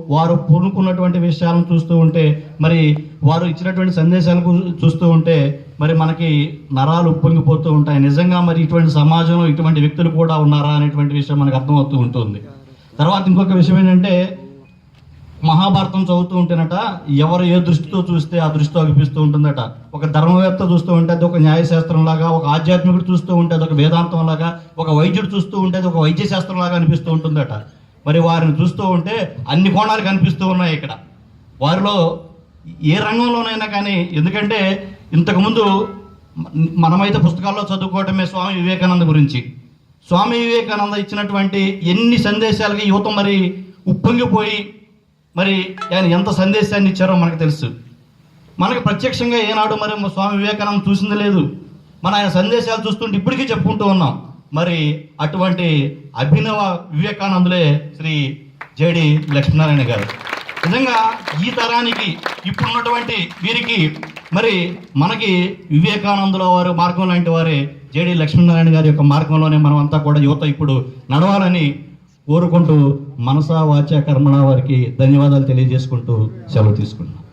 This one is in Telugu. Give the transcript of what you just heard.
వారు పూనుకున్నటువంటి విషయాలను చూస్తూ ఉంటే, మరి వారు ఇచ్చినటువంటి సందేశాలకు చూస్తూ ఉంటే మరి మనకి నరాలు ఉప్పొంగిపోతూ ఉంటాయి. నిజంగా మరి ఇటువంటి సమాజంలో ఇటువంటి వ్యక్తులు కూడా ఉన్నారా అనేటువంటి విషయం మనకు అర్థమవుతూ ఉంటుంది. తర్వాత ఇంకొక విషయం ఏంటంటే, మహాభారతం చదువుతూ ఉంటేనట ఎవరు ఏ దృష్టితో చూస్తే ఆ దృష్టితో అనిపిస్తూ ఉంటుందట. ఒక ధర్మవేత్త చూస్తూ ఉంటే అది ఒక న్యాయశాస్త్రం లాగా, ఒక ఆధ్యాత్మికుడు చూస్తూ ఉంటే అది ఒక వేదాంతం లాగా, ఒక వైద్యుడు చూస్తూ ఉంటే అది ఒక వైద్య శాస్త్రం లాగా అనిపిస్తూ ఉంటుందట. మరి వారిని చూస్తూ ఉంటే అన్ని కోణాలు కనిపిస్తూ ఉన్నాయి ఇక్కడ వారిలో, ఏ రంగంలోనైనా కానీ. ఎందుకంటే ఇంతకుముందు మనమైతే పుస్తకాల్లో చదువుకోవటమే స్వామి వివేకానంద గురించి. స్వామి వివేకానంద ఇచ్చినటువంటి ఎన్ని సందేశాలకి యువత మరి ఉప్పొంగిపోయి మరి ఆయన ఎంత సందేశాన్ని ఇచ్చారో మనకు తెలుసు. మనకు ప్రత్యక్షంగా ఏనాడు మరి స్వామి వివేకానంద చూసింది లేదు. మన ఆయన సందేశాలు చూస్తుంటే ఇప్పటికీ చెప్పుకుంటూ ఉన్నాం. మరి అటువంటి అభినవ వివేకానందులే శ్రీ జేడి లక్ష్మీనారాయణ గారు. నిజంగా ఈ తరానికి ఇప్పుడున్నటువంటి వీరికి మరి మనకి వివేకానందుల వారు మార్గం లాంటి వారే జేడి లక్ష్మీనారాయణ గారి యొక్క మార్గంలోనే మనం అంతా కూడా యువత ఇప్పుడు నడవాలని కోరుకుంటూ మనసా వాచ కర్మణ వారికి ధన్యవాదాలు తెలియజేసుకుంటూ సెలవు తీసుకుంటున్నాం.